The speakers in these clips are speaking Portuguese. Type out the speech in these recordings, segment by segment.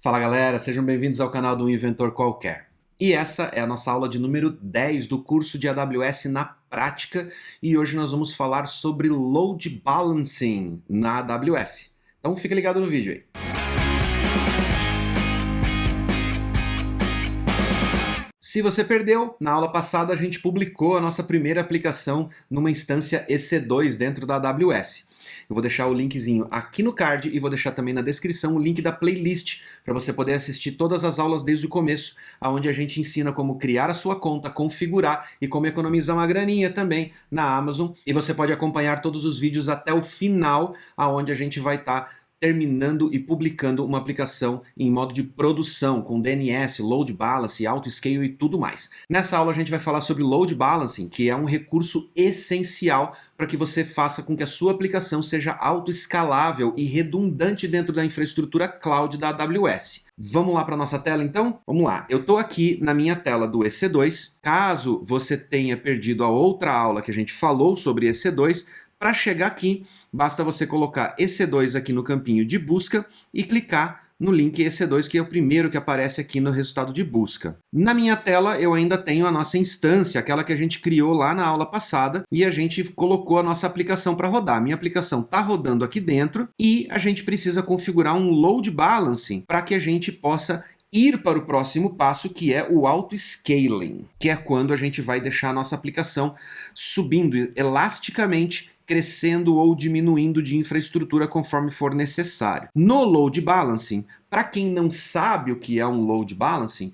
Fala galera, sejam bem-vindos ao canal do Inventor Qualquer. E essa é a nossa aula de número 10 do curso de AWS na prática e hoje nós vamos falar sobre Load Balancing na AWS. Então fica ligado no vídeo aí. Se você perdeu, na aula passada a gente publicou a nossa primeira aplicação numa instância EC2 dentro da AWS. Eu vou deixar o linkzinho aqui no card e vou deixar também na descrição o link da playlist para você poder assistir todas as aulas desde o começo, onde a gente ensina como criar a sua conta, configurar e como economizar uma graninha também na Amazon. E você pode acompanhar todos os vídeos até o final, onde a gente vai estar terminando e publicando uma aplicação em modo de produção, com DNS, Load Balance, Auto-Scale e tudo mais. Nessa aula a gente vai falar sobre Load Balancing, que é um recurso essencial para que você faça com que a sua aplicação seja auto-escalável e redundante dentro da infraestrutura cloud da AWS. Vamos lá para a nossa tela então? Vamos lá, eu estou aqui na minha tela do EC2. Caso você tenha perdido a outra aula que a gente falou sobre EC2, para chegar aqui, basta você colocar EC2 aqui no campinho de busca e clicar no link EC2, que é o primeiro que aparece aqui no resultado de busca. Na minha tela eu ainda tenho a nossa instância, aquela que a gente criou lá na aula passada, e a gente colocou a nossa aplicação para rodar. A minha aplicação está rodando aqui dentro e a gente precisa configurar um Load Balancing para que a gente possa ir para o próximo passo, que é o auto-scaling, que é quando a gente vai deixar a nossa aplicação subindo elasticamente, crescendo ou diminuindo de infraestrutura conforme for necessário. No Load Balancing, para quem não sabe o que é um Load Balancing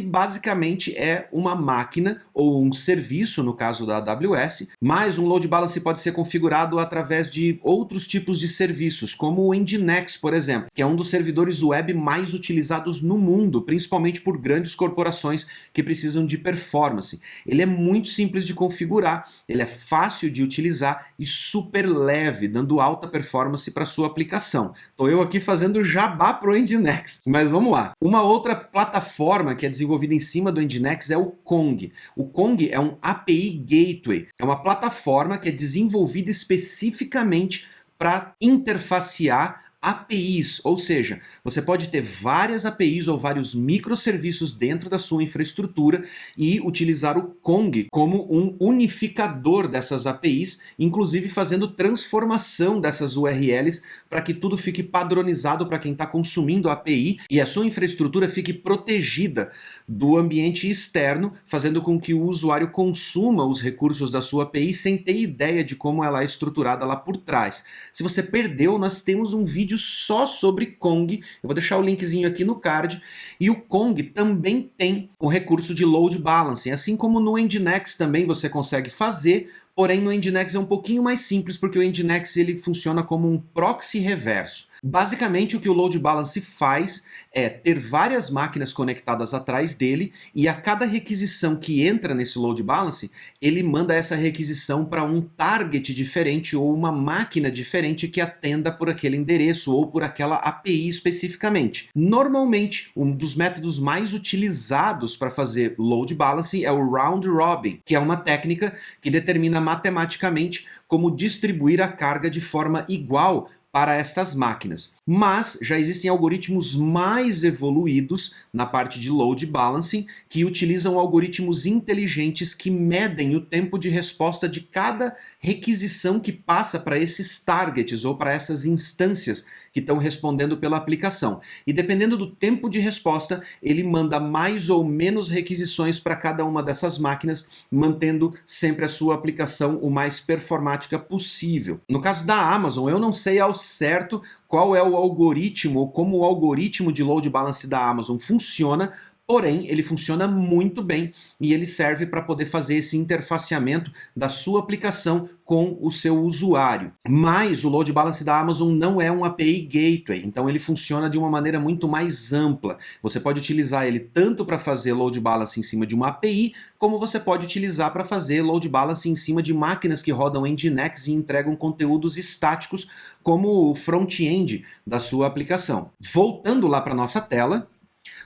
basicamente é uma máquina ou um serviço, no caso da AWS, mas um Load Balancing pode ser configurado através de outros tipos de serviços, como o Nginx, por exemplo, que é um dos servidores web mais utilizados no mundo, principalmente por grandes corporações que precisam de performance. Ele é muito simples de configurar, ele é fácil de utilizar e super leve, dando alta performance para sua aplicação. Estou eu aqui fazendo jabá para o Nginx, mas vamos lá. Uma outra plataforma que é desenvolvida em cima do Nginx é o Kong. O Kong é um API Gateway, é uma plataforma que é desenvolvida especificamente para interfacear APIs, ou seja, você pode ter várias APIs ou vários microserviços dentro da sua infraestrutura e utilizar o Kong como um unificador dessas APIs, inclusive fazendo transformação dessas URLs para que tudo fique padronizado para quem está consumindo a API e a sua infraestrutura fique protegida do ambiente externo, fazendo com que o usuário consuma os recursos da sua API sem ter ideia de como ela é estruturada lá por trás. Se você perdeu, nós temos um vídeo só sobre Kong, eu vou deixar o linkzinho aqui no card, e o Kong também tem o recurso de Load Balancing, assim como no Nginx também você consegue fazer, porém no Nginx é um pouquinho mais simples, porque o Nginx ele funciona como um proxy reverso. Basicamente o que o Load Balance faz é ter várias máquinas conectadas atrás dele e a cada requisição que entra nesse Load Balance, ele manda essa requisição para um target diferente ou uma máquina diferente que atenda por aquele endereço ou por aquela API especificamente. Normalmente, um dos métodos mais utilizados para fazer Load Balancing é o Round Robin, que é uma técnica que determina matematicamente como distribuir a carga de forma igual para estas máquinas. Mas já existem algoritmos mais evoluídos na parte de Load Balancing que utilizam algoritmos inteligentes que medem o tempo de resposta de cada requisição que passa para esses targets ou para essas instâncias que estão respondendo pela aplicação. E dependendo do tempo de resposta, ele manda mais ou menos requisições para cada uma dessas máquinas, mantendo sempre a sua aplicação o mais performática possível. No caso da Amazon, eu não sei ao certo qual é o algoritmo ou como o algoritmo de Load Balance da Amazon funciona, porém ele funciona muito bem e ele serve para poder fazer esse interfaceamento da sua aplicação com o seu usuário. Mas o Load Balance da Amazon não é um API Gateway, então ele funciona de uma maneira muito mais ampla. Você pode utilizar ele tanto para fazer Load Balance em cima de uma API, como você pode utilizar para fazer Load Balance em cima de máquinas que rodam Nginx e entregam conteúdos estáticos, como o front-end da sua aplicação. Voltando lá para nossa tela,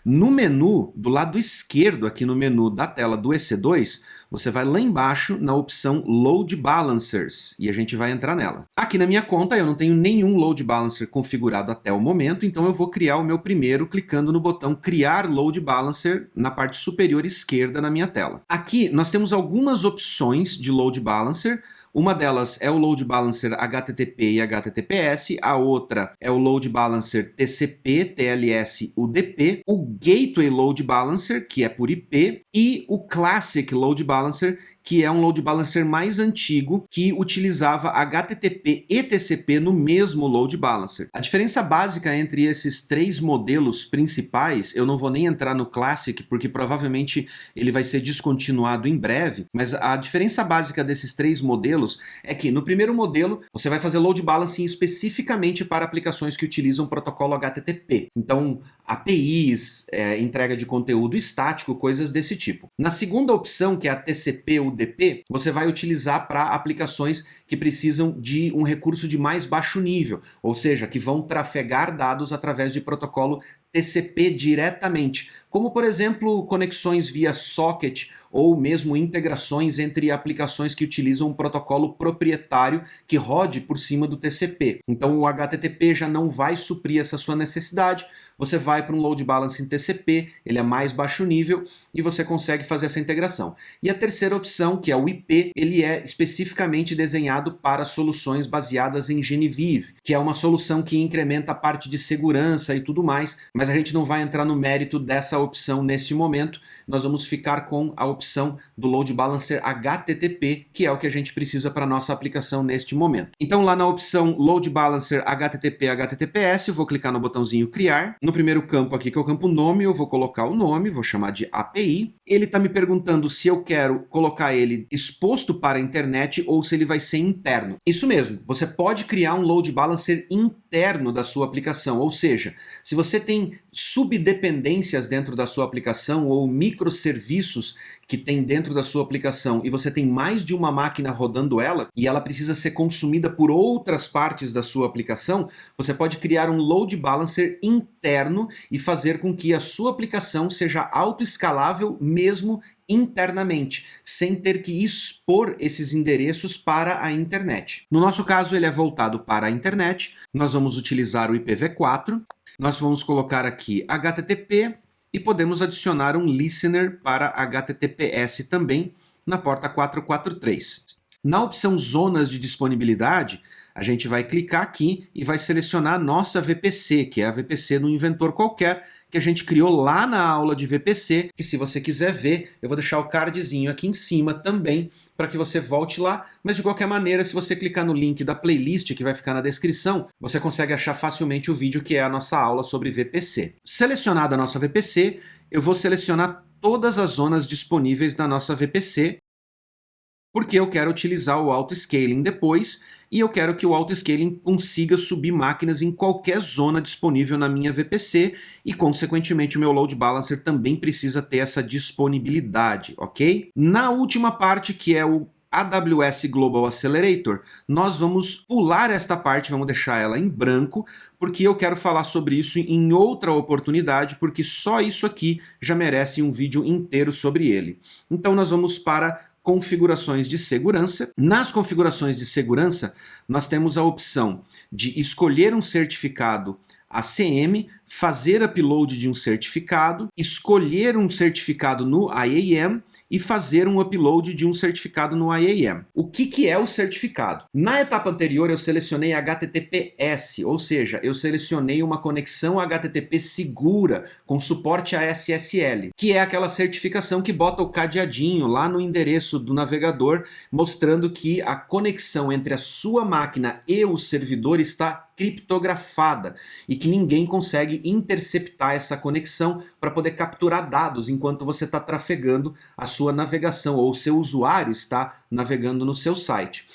No menu, do lado esquerdo aqui no menu da tela do EC2, você vai lá embaixo na opção Load Balancers e a gente vai entrar nela. Aqui na minha conta eu não tenho nenhum Load Balancer configurado até o momento, então eu vou criar o meu primeiro clicando no botão Criar Load Balancer na parte superior esquerda na minha tela. Aqui nós temos algumas opções de Load Balancer. Uma delas é o Load Balancer HTTP e HTTPS, a outra é o Load Balancer TCP, TLS, UDP, o Gateway Load Balancer, que é por IP, e o Classic Load Balancer, que é um load balancer mais antigo que utilizava HTTP e TCP no mesmo load balancer. A diferença básica entre esses três modelos principais, eu não vou nem entrar no Classic porque provavelmente ele vai ser descontinuado em breve, mas a diferença básica desses três modelos é que no primeiro modelo você vai fazer load balancing especificamente para aplicações que utilizam o protocolo HTTP. Então, APIs, entrega de conteúdo estático, coisas desse tipo. Na segunda opção, que é a TCP UDP, você vai utilizar para aplicações que precisam de um recurso de mais baixo nível, ou seja, que vão trafegar dados através de protocolo TCP diretamente, como por exemplo conexões via socket ou mesmo integrações entre aplicações que utilizam um protocolo proprietário que rode por cima do TCP. Então o HTTP já não vai suprir essa sua necessidade, você vai para um load balancing TCP, ele é mais baixo nível e você consegue fazer essa integração. E a terceira opção, que é o IP, ele é especificamente desenhado para soluções baseadas em Genevieve, que é uma solução que incrementa a parte de segurança e tudo mais, mas a gente não vai entrar no mérito dessa opção neste momento, nós vamos ficar com a opção do load balancer HTTP, que é o que a gente precisa para a nossa aplicação neste momento. Então lá na opção load balancer HTTP HTTPS, eu vou clicar no botãozinho criar. No primeiro campo aqui, que é o campo nome, eu vou colocar o nome, vou chamar de API. Ele está me perguntando se eu quero colocar ele exposto para a internet ou se ele vai ser interno. Isso mesmo, você pode criar um load balancer interno da sua aplicação, ou seja, se você tem subdependências dentro da sua aplicação ou microserviços que tem dentro da sua aplicação e você tem mais de uma máquina rodando ela e ela precisa ser consumida por outras partes da sua aplicação, você pode criar um load balancer interno e fazer com que a sua aplicação seja autoescalável mesmo internamente, sem ter que expor esses endereços para a internet. No nosso caso, ele é voltado para a internet, nós vamos utilizar o IPv4, nós vamos colocar aqui HTTP e podemos adicionar um listener para HTTPS também na porta 443. Na opção Zonas de Disponibilidade, a gente vai clicar aqui e vai selecionar a nossa VPC, que é a VPC do inventor qualquer, que a gente criou lá na aula de VPC, que se você quiser ver, eu vou deixar o cardzinho aqui em cima também, para que você volte lá, mas de qualquer maneira, se você clicar no link da playlist que vai ficar na descrição, você consegue achar facilmente o vídeo que é a nossa aula sobre VPC. Selecionada a nossa VPC, eu vou selecionar todas as zonas disponíveis na nossa VPC, porque eu quero utilizar o auto-scaling depois, e eu quero que o auto-scaling consiga subir máquinas em qualquer zona disponível na minha VPC, e consequentemente o meu load balancer também precisa ter essa disponibilidade, ok? Na última parte, que é o AWS Global Accelerator, nós vamos pular esta parte, vamos deixar ela em branco, porque eu quero falar sobre isso em outra oportunidade, porque só isso aqui já merece um vídeo inteiro sobre ele. Então nós vamos para configurações de segurança. Nas configurações de segurança, nós temos a opção de escolher um certificado ACM, fazer upload de um certificado, escolher um certificado no IAM e fazer um upload de um certificado no IAM. O que é o certificado? Na etapa anterior eu selecionei HTTPS, ou seja, eu selecionei uma conexão HTTP segura com suporte a SSL, que é aquela certificação que bota o cadeadinho lá no endereço do navegador, mostrando que a conexão entre a sua máquina e o servidor está criptografada e que ninguém consegue interceptar essa conexão para poder capturar dados enquanto você está trafegando a sua navegação ou o seu usuário está navegando no seu site.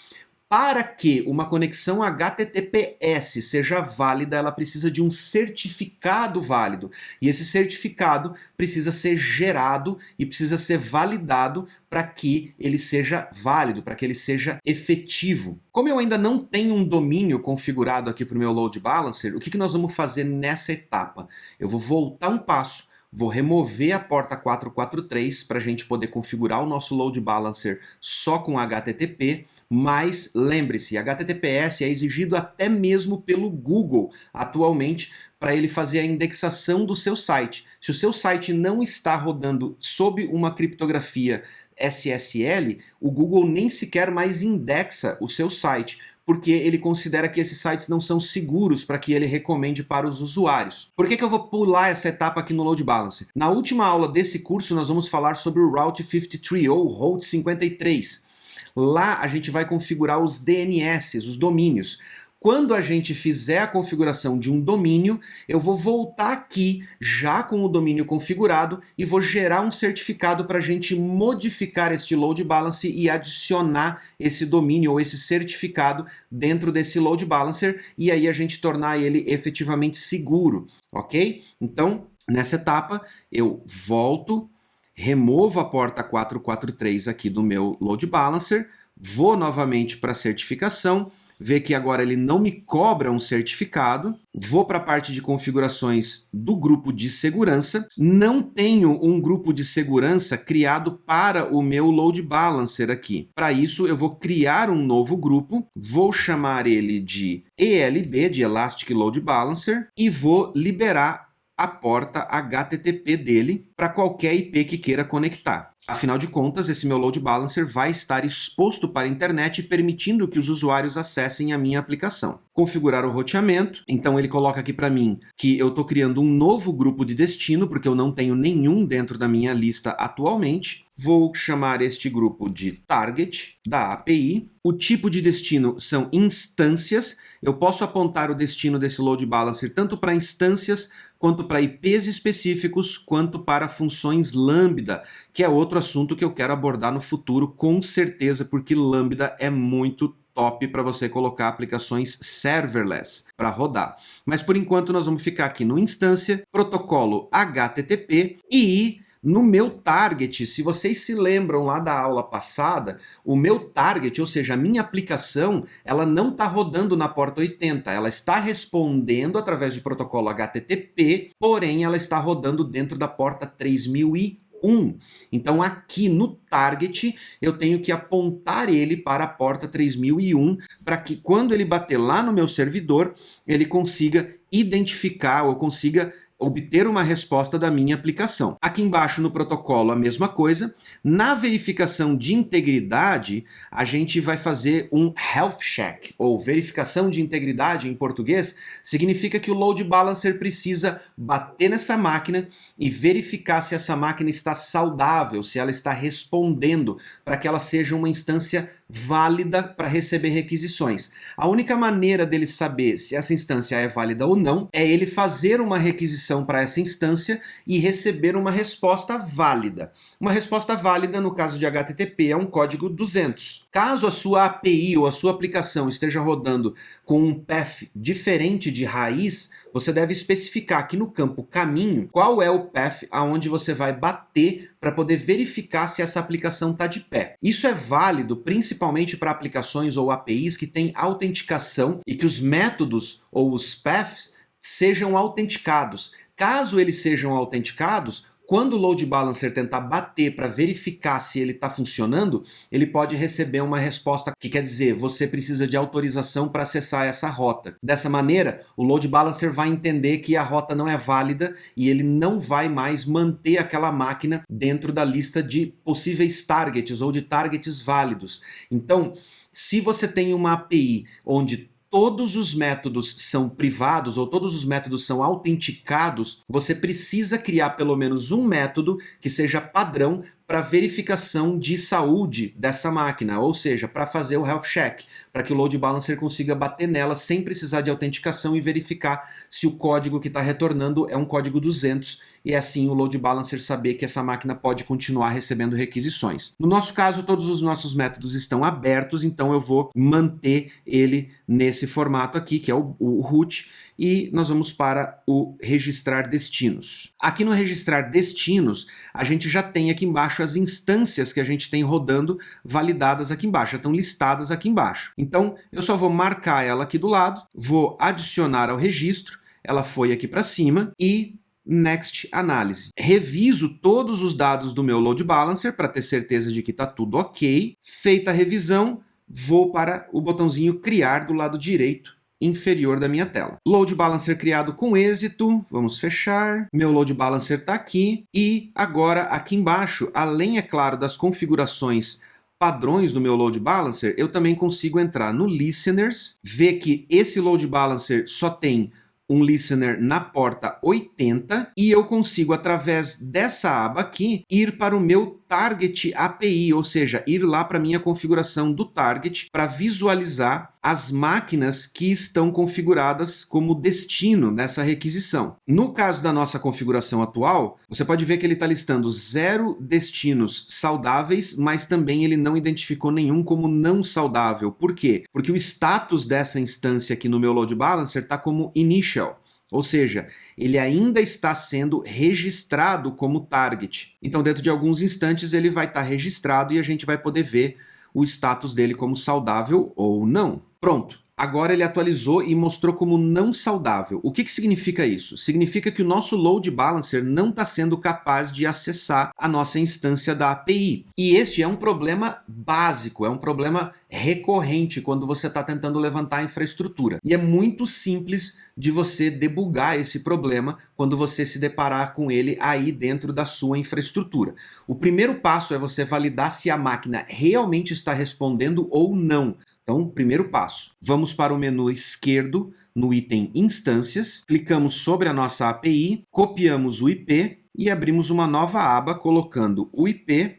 Para que uma conexão HTTPS seja válida, ela precisa de um certificado válido. E esse certificado precisa ser gerado e precisa ser validado para que ele seja válido, para que ele seja efetivo. Como eu ainda não tenho um domínio configurado aqui para o meu load balancer, o que nós vamos fazer nessa etapa? Eu vou voltar um passo, vou remover a porta 443 para a gente poder configurar o nosso load balancer só com HTTP, mas lembre-se, HTTPS é exigido até mesmo pelo Google atualmente para ele fazer a indexação do seu site. Se o seu site não está rodando sob uma criptografia SSL, o Google nem sequer mais indexa o seu site, porque ele considera que esses sites não são seguros para que ele recomende para os usuários. Por que eu vou pular essa etapa aqui no Load Balancer? Na última aula desse curso nós vamos falar sobre o Route 53 ou Route 53. Lá a gente vai configurar os DNS, os domínios. Quando a gente fizer a configuração de um domínio, eu vou voltar aqui já com o domínio configurado e vou gerar um certificado para a gente modificar este load balance e adicionar esse domínio ou esse certificado dentro desse load balancer e aí a gente tornar ele efetivamente seguro, ok? Então, nessa etapa, eu volto, removo a porta 443 aqui do meu load balancer, vou novamente para a certificação, ver que agora ele não me cobra um certificado, vou para a parte de configurações do grupo de segurança, não tenho um grupo de segurança criado para o meu load balancer aqui. Para isso eu vou criar um novo grupo, vou chamar ele de ELB, de Elastic Load Balancer, e vou liberar a porta HTTP dele para qualquer IP que queira conectar. Afinal de contas, esse meu load balancer vai estar exposto para a internet, permitindo que os usuários acessem a minha aplicação. Configurar o roteamento, então ele coloca aqui para mim que eu estou criando um novo grupo de destino, porque eu não tenho nenhum dentro da minha lista atualmente. Vou chamar este grupo de target da API. O tipo de destino são instâncias. Eu posso apontar o destino desse load balancer tanto para instâncias, quanto para IPs específicos, quanto para funções Lambda, que é outro assunto que eu quero abordar no futuro, com certeza, porque Lambda é muito top para você colocar aplicações serverless para rodar. Mas por enquanto nós vamos ficar aqui no instância, protocolo HTTP e no meu target, se vocês se lembram lá da aula passada, o meu target, ou seja, a minha aplicação, ela não está rodando na porta 80, ela está respondendo através de protocolo HTTP, porém ela está rodando dentro da porta 3001. Então aqui no target eu tenho que apontar ele para a porta 3001 para que quando ele bater lá no meu servidor, ele consiga identificar ou consiga obter uma resposta da minha aplicação. Aqui embaixo no protocolo a mesma coisa. Na verificação de integridade, a gente vai fazer um health check, ou verificação de integridade em português, significa que o load balancer precisa bater nessa máquina e verificar se essa máquina está saudável, se ela está respondendo, para que ela seja uma instância válida para receber requisições. A única maneira dele saber se essa instância é válida ou não é ele fazer uma requisição para essa instância e receber uma resposta válida. Uma resposta válida, no caso de HTTP, é um código 200. Caso a sua API ou a sua aplicação esteja rodando com um path diferente de raiz, você deve especificar aqui no campo caminho qual é o path aonde você vai bater para poder verificar se essa aplicação está de pé. Isso é válido principalmente para aplicações ou APIs que têm autenticação e que os métodos ou os paths sejam autenticados. Caso eles sejam autenticados, quando o load balancer tentar bater para verificar se ele está funcionando, ele pode receber uma resposta que quer dizer, você precisa de autorização para acessar essa rota. Dessa maneira, o load balancer vai entender que a rota não é válida e ele não vai mais manter aquela máquina dentro da lista de possíveis targets ou de targets válidos. Então, se você tem uma API onde todos os métodos são privados ou todos os métodos são autenticados, você precisa criar pelo menos um método que seja padrão para verificação de saúde dessa máquina, ou seja, para fazer o health check, para que o load balancer consiga bater nela sem precisar de autenticação e verificar se o código que está retornando é um código 200 e assim o load balancer saber que essa máquina pode continuar recebendo requisições. No nosso caso, todos os nossos métodos estão abertos, então eu vou manter ele nesse formato aqui, que é o root, e nós vamos para o registrar destinos. Aqui no registrar destinos, a gente já tem aqui embaixo as instâncias que a gente tem rodando validadas aqui embaixo, já estão listadas aqui embaixo. Então, eu só vou marcar ela aqui do lado, vou adicionar ao registro, ela foi aqui para cima e Next Análise. Reviso todos os dados do meu Load Balancer para ter certeza de que está tudo ok. Feita a revisão, vou para o botãozinho Criar do lado direito inferior da minha tela. Load Balancer criado com êxito, vamos fechar. Meu Load Balancer está aqui e agora aqui embaixo, além, é claro, das configurações padrões do meu Load Balancer, eu também consigo entrar no Listeners, ver que esse Load Balancer só tem um listener na porta 80 e eu consigo, através dessa aba aqui, ir para o meu Target API, ou seja, ir lá para a minha configuração do Target para visualizar as máquinas que estão configuradas como destino nessa requisição. No caso da nossa configuração atual, você pode ver que ele está listando 0 destinos saudáveis, mas também ele não identificou nenhum como não saudável. Por quê? Porque o status dessa instância aqui no meu Load Balancer está como Initial. Ou seja, ele ainda está sendo registrado como target. Então, dentro de alguns instantes, ele vai estar registrado e a gente vai poder ver o status dele como saudável ou não. Pronto. Agora ele atualizou e mostrou como não saudável. O que significa isso? Significa que o nosso Load Balancer não está sendo capaz de acessar a nossa instância da API. E este é um problema básico, é um problema recorrente quando você está tentando levantar a infraestrutura. E é muito simples de você debugar esse problema quando você se deparar com ele aí dentro da sua infraestrutura. O primeiro passo é você validar se a máquina realmente está respondendo ou não. Então, primeiro passo, vamos para o menu esquerdo, no item Instâncias, clicamos sobre a nossa API, copiamos o IP e abrimos uma nova aba colocando o IP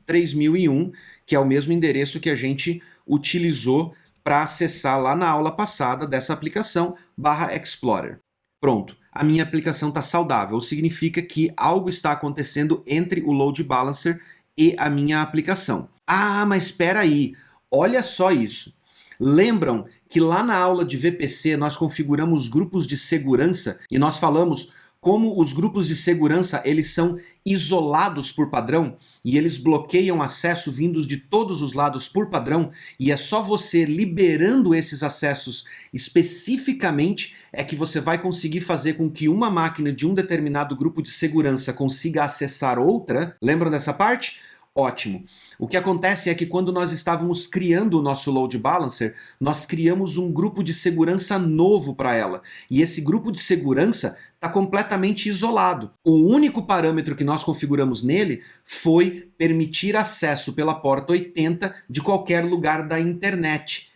3001, que é o mesmo endereço que a gente utilizou para acessar lá na aula passada dessa aplicação /Explorer. Pronto, a minha aplicação está saudável, significa que algo está acontecendo entre o Load Balancer e a minha aplicação. Ah, mas espera aí, olha só isso. Lembram que lá na aula de VPC nós configuramos grupos de segurança e nós falamos como os grupos de segurança eles são isolados por padrão e eles bloqueiam acesso vindos de todos os lados por padrão e é só você liberando esses acessos especificamente é que você vai conseguir fazer com que uma máquina de um determinado grupo de segurança consiga acessar outra? Lembram dessa parte? Ótimo. O que acontece é que quando nós estávamos criando o nosso Load Balancer, nós criamos um grupo de segurança novo para ela. E esse grupo de segurança está completamente isolado. O único parâmetro que nós configuramos nele foi permitir acesso pela porta 80 de qualquer lugar da internet.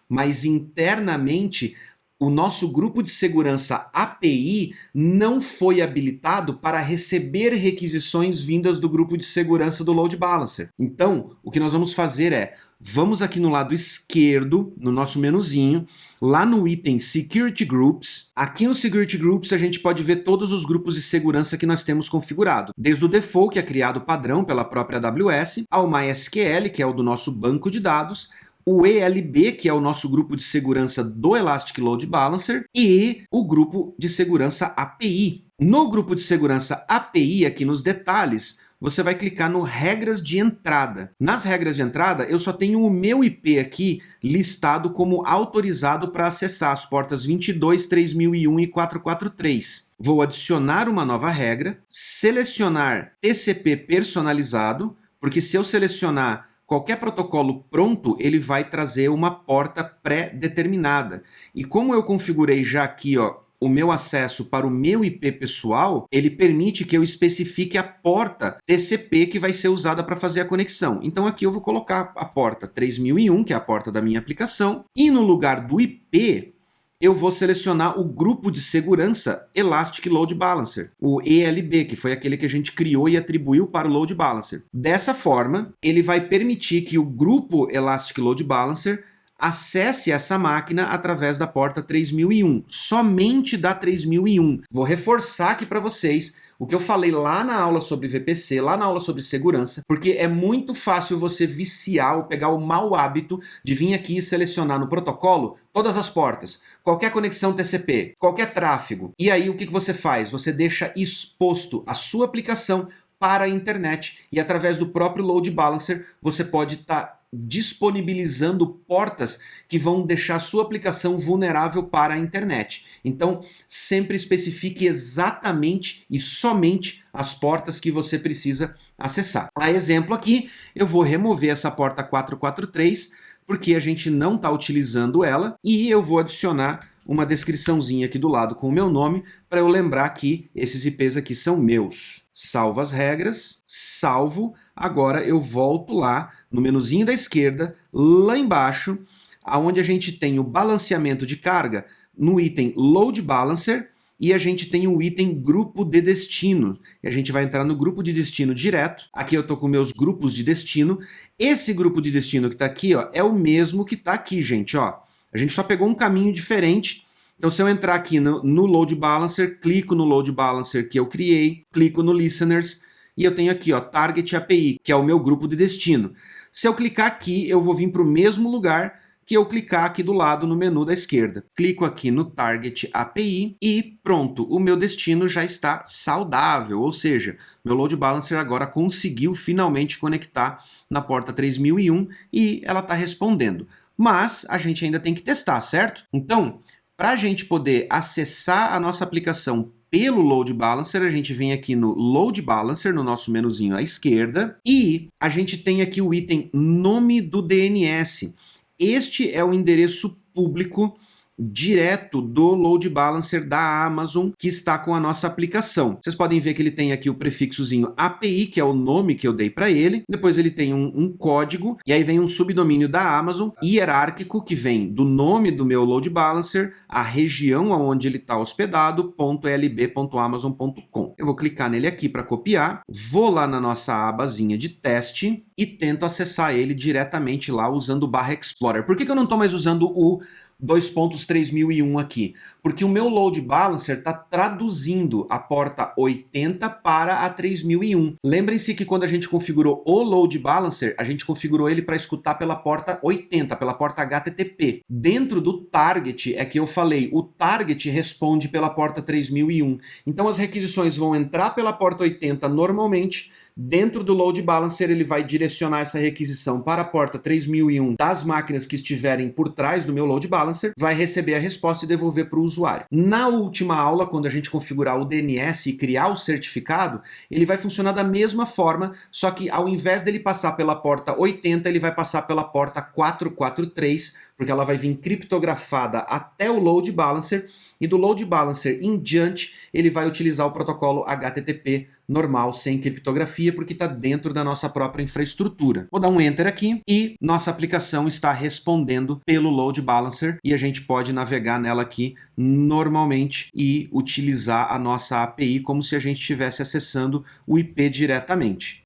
Mas internamente o nosso grupo de segurança API não foi habilitado para receber requisições vindas do grupo de segurança do Load Balancer. Então, o que nós vamos fazer é, vamos aqui no lado esquerdo, no nosso menuzinho, lá no item Security Groups. Aqui no Security Groups a gente pode ver todos os grupos de segurança que nós temos configurado. Desde o default, que é criado padrão pela própria AWS, ao MySQL, que é o do nosso banco de dados, o ELB, que é o nosso grupo de segurança do Elastic Load Balancer, e o grupo de segurança API. No grupo de segurança API, aqui nos detalhes, você vai clicar no Regras de Entrada. Nas regras de entrada, eu só tenho o meu IP aqui listado como autorizado para acessar as portas 22, 3001 e 443. Vou adicionar uma nova regra, selecionar TCP personalizado, porque se eu selecionar qualquer protocolo pronto, ele vai trazer uma porta pré-determinada. E como eu configurei já aqui, ó, o meu acesso para o meu IP pessoal, ele permite que eu especifique a porta TCP que vai ser usada para fazer a conexão. Então aqui eu vou colocar a porta 3001, que é a porta da minha aplicação, e no lugar do IP, eu vou selecionar o grupo de segurança Elastic Load Balancer, o ELB, que foi aquele que a gente criou e atribuiu para o Load Balancer. Dessa forma, ele vai permitir que o grupo Elastic Load Balancer acesse essa máquina através da porta 3001, somente da 3001. Vou reforçar aqui para vocês o que eu falei lá na aula sobre VPC, lá na aula sobre segurança, porque é muito fácil você viciar ou pegar o mau hábito de vir aqui e selecionar no protocolo todas as portas, qualquer conexão TCP, qualquer tráfego. E aí o que você faz? Você deixa exposto a sua aplicação para a internet e através do próprio Load Balancer você pode estar disponibilizando portas que vão deixar a sua aplicação vulnerável para a internet. Então, sempre especifique exatamente e somente as portas que você precisa acessar. A exemplo aqui, eu vou remover essa porta 443, porque a gente não está utilizando ela, e eu vou adicionar uma descriçãozinha aqui do lado com o meu nome, para eu lembrar que esses IPs aqui são meus. Salvo as regras, salvo, agora eu volto lá no menuzinho da esquerda, lá embaixo, onde a gente tem o balanceamento de carga, no item Load Balancer, e a gente tem o item grupo de destino. E a gente vai entrar no grupo de destino direto. Aqui eu estou com meus grupos de destino. Esse grupo de destino que está aqui, ó, é o mesmo que está aqui, gente. Ó. A gente só pegou um caminho diferente. Então, se eu entrar aqui no Load Balancer, clico no Load Balancer que eu criei, clico no Listeners, e eu tenho aqui, ó, Target API, que é o meu grupo de destino. Se eu clicar aqui, eu vou vir para o mesmo lugar que eu clicar aqui do lado no menu da esquerda. Clico aqui no Target API e pronto, o meu destino já está saudável, ou seja, meu Load Balancer agora conseguiu finalmente conectar na porta 3001 e ela está respondendo. Mas a gente ainda tem que testar, certo? Então, para a gente poder acessar a nossa aplicação pelo Load Balancer, a gente vem aqui no Load Balancer, no nosso menuzinho à esquerda, e a gente tem aqui o item Nome do DNS. Este é o endereço público direto do Load Balancer da Amazon que está com a nossa aplicação. Vocês podem ver que ele tem aqui o prefixozinho API, que é o nome que eu dei para ele. Depois ele tem um código, e aí vem um subdomínio da Amazon, hierárquico, que vem do nome do meu Load Balancer, a região onde ele está hospedado, .lb.amazon.com. Eu vou clicar nele aqui para copiar, vou lá na nossa abazinha de teste e tento acessar ele diretamente lá usando o /Explorer. Por que eu não estou mais usando o 2.3001 aqui? Porque o meu Load Balancer está traduzindo a porta 80 para a 3001. Lembrem-se que quando a gente configurou o Load Balancer, a gente configurou ele para escutar pela porta 80, pela porta HTTP. Dentro do Target é que eu falei, o Target responde pela porta 3001. Então as requisições vão entrar pela porta 80 normalmente. Dentro do Load Balancer ele vai direcionar essa requisição para a porta 3001 das máquinas que estiverem por trás do meu Load Balancer, vai receber a resposta e devolver para o usuário. Na última aula, quando a gente configurar o DNS e criar o certificado, ele vai funcionar da mesma forma, só que ao invés dele passar pela porta 80, ele vai passar pela porta 443, porque ela vai vir criptografada até o Load Balancer, e do Load Balancer em diante, ele vai utilizar o protocolo HTTP normal, sem criptografia, porque está dentro da nossa própria infraestrutura. Vou dar um Enter aqui e nossa aplicação está respondendo pelo Load Balancer e a gente pode navegar nela aqui normalmente e utilizar a nossa API como se a gente estivesse acessando o IP diretamente.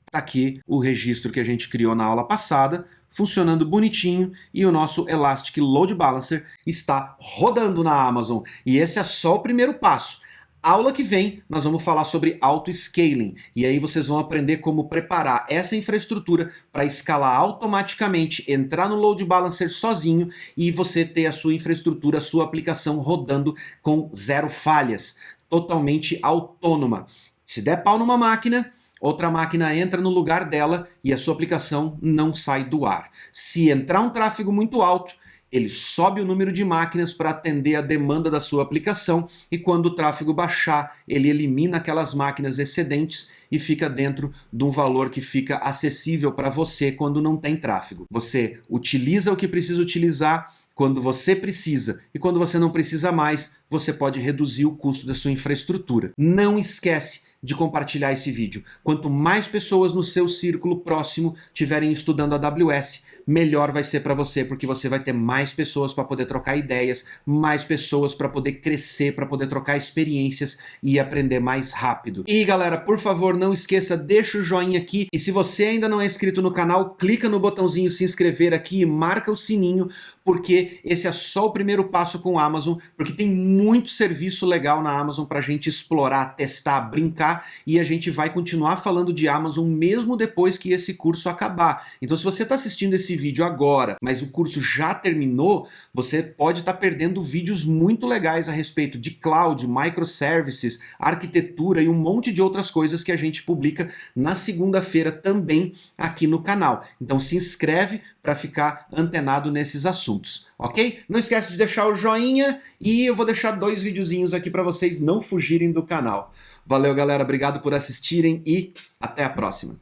Está aqui o registro que a gente criou na aula passada, funcionando bonitinho, e o nosso Elastic Load Balancer está rodando na Amazon. E esse é só o primeiro passo. Aula que vem nós vamos falar sobre auto-scaling, e aí vocês vão aprender como preparar essa infraestrutura para escalar automaticamente, entrar no Load Balancer sozinho e você ter a sua infraestrutura, a sua aplicação rodando com zero falhas, totalmente autônoma. Se der pau numa máquina, outra máquina entra no lugar dela e a sua aplicação não sai do ar. Se entrar um tráfego muito alto, ele sobe o número de máquinas para atender a demanda da sua aplicação, e quando o tráfego baixar, ele elimina aquelas máquinas excedentes e fica dentro de um valor que fica acessível para você quando não tem tráfego. Você utiliza o que precisa utilizar quando você precisa, e quando você não precisa mais, você pode reduzir o custo da sua infraestrutura. Não esquece de compartilhar esse vídeo. Quanto mais pessoas no seu círculo próximo estiverem estudando a AWS, melhor vai ser para você, porque você vai ter mais pessoas para poder trocar ideias, mais pessoas para poder crescer, para poder trocar experiências e aprender mais rápido. E galera, por favor, não esqueça, deixa o joinha aqui, e se você ainda não é inscrito no canal, clica no botãozinho se inscrever aqui e marca o sininho, porque esse é só o primeiro passo com a Amazon, porque tem muito serviço legal na Amazon para a gente explorar, testar, brincar publicar e a gente vai continuar falando de Amazon mesmo depois que esse curso acabar. Então se você está assistindo esse vídeo agora, mas o curso já terminou, você pode estar perdendo vídeos muito legais a respeito de cloud, microservices, arquitetura e um monte de outras coisas que a gente publica na segunda-feira também aqui no canal. Então se inscreve para ficar antenado nesses assuntos, ok? Não esquece de deixar o joinha e eu vou deixar 2 videozinhos aqui para vocês não fugirem do canal. Valeu, galera, obrigado por assistirem e até a próxima.